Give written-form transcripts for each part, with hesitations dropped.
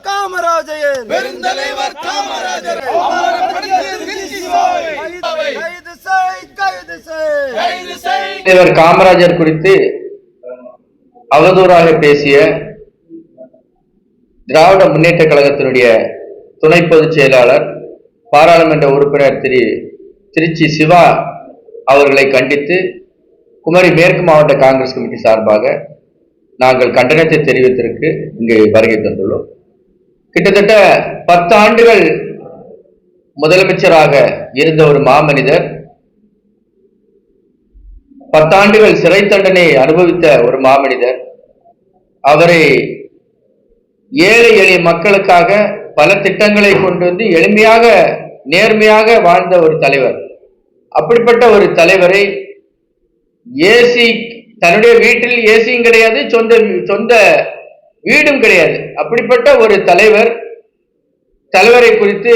காமராஜர் பெருந்தலைவர் காமராஜர் தலைவர் காமராஜர் குறித்து அவதூறாக பேசிய திராவிட முன்னேற்ற கழகத்தினுடைய துணை பொதுச் செயலாளர் பாராளுமன்ற உறுப்பினர் திருச்சி சிவா அவர்களை கண்டித்து குமரி மேற்கு மாவட்ட காங்கிரஸ் கமிட்டி சார்பாக நாங்கள் கண்டனத்தை தெரிவித்திருக்கு இங்கு வருகை தந்துள்ளோம். கிட்டத்தட்ட 10 ஆண்டுகள் முதலமைச்சராக இருந்த ஒரு மாமனிதர், 10 ஆண்டுகள் சிறை தண்டனை அனுபவித்த ஒரு மாமனிதர், அவரை ஏழை எளிய மக்களுக்காக பல திட்டங்களை கொண்டு வந்து எளிமையாக நேர்மையாக வாழ்ந்த ஒரு தலைவர். அப்படிப்பட்ட ஒரு தலைவரை ஏசி தன்னுடைய வீட்டில் ஏசியும் கிடையாது, சொந்த வீடும் கிடையாது. அப்படிப்பட்ட ஒரு தலைவரை குறித்து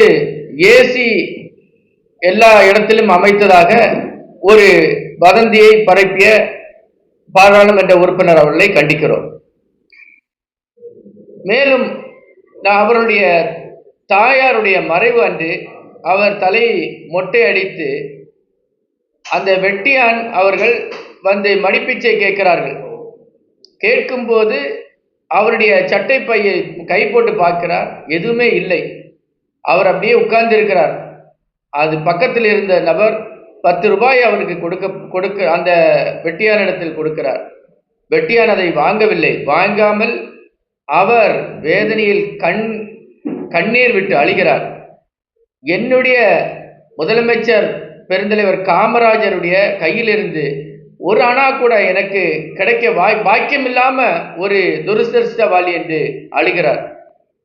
ஏசி எல்லா இடத்திலும் அமைத்ததாக ஒரு வதந்தியை பரப்பிய பாராளுமன்ற உறுப்பினர் அவர்களை கண்டிக்கிறோம். மேலும் அவருடைய தாயாருடைய மறைவு அன்று அவர் தலை மொட்டை அடித்து அந்த வெட்டியான் அவர்கள் வந்து மடிப்பிச்சை கேட்கிறார்கள். கேட்கும்போது அவருடைய சட்டை பையை கை போட்டு பார்க்கிறார், எதுவுமே இல்லை. அவர் அப்படியே உட்கார்ந்து இருக்கிறார். அது பக்கத்தில் இருந்த நபர் 10 ரூபாய் அவருக்கு கொடுக்க அந்த வெட்டியானிடத்தில் கொடுக்கிறார். வெட்டியான் அதை வாங்கவில்லை. வாங்காமல் அவர் வேதனையில் கண்ணீர் விட்டு அழுகிறார். என்னுடைய முதலமைச்சர் பெருந்தலைவர் காமராஜருடைய கையிலிருந்து ஒரு அணா கூட எனக்கு கிடைக்க பாக்கியம் இல்லாம ஒரு துரதிர்ஷ்டவாளி என்று அழுகிறார்.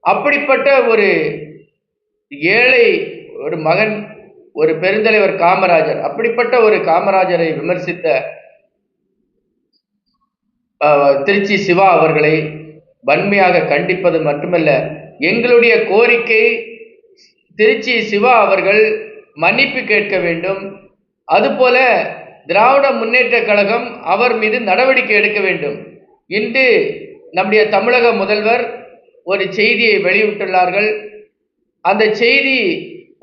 அப்படிப்பட்ட ஒரு ஏழை ஒரு மகன், ஒரு பெருந்தலைவர் காமராஜர். அப்படிப்பட்ட ஒரு காமராஜரை விமர்சித்த திருச்சி சிவா அவர்களை வன்மையாக கண்டிப்பது மட்டுமல்ல, எங்களுடைய கோரிக்கை திருச்சி சிவா அவர்கள் மன்னிப்பு கேட்க வேண்டும். அதுபோல திராவிட முன்னேற்ற கழகம் அவர் மீது நடவடிக்கை எடுக்க வேண்டும். இன்று நம்முடைய தமிழக முதல்வர் ஒரு செய்தியை வெளியிட்டுள்ளார்கள். அந்த செய்தி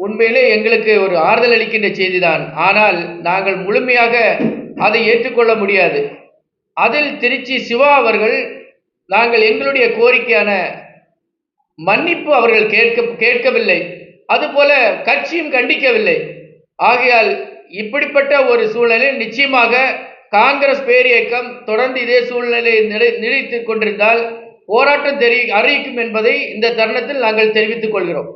உண்மையிலே எங்களுக்கு ஒரு ஆறுதல் அளிக்கின்ற செய்திதான். ஆனால் நாங்கள் முழுமையாக அதை ஏற்றுக்கொள்ள முடியாது. அதில் திருச்சி சிவா அவர்கள் நாங்கள் எங்களுடைய கோரிக்கையான மன்னிப்பு அவர்கள் கேட்கவில்லை. அதுபோல கட்சியும் கண்டிக்கவில்லை. ஆகையால் இப்படிப்பட்ட ஒரு சூழ்நிலையில் நிச்சயமாக காங்கிரஸ் பேரியக்கம் தொடர்ந்து இதே சூழ்நிலையை நீடித்துக் கொண்டிருந்தால் போராட்டம் அறிவிக்கும் என்பதை இந்த தருணத்தில் நாங்கள் தெரிவித்துக் கொள்கிறோம்.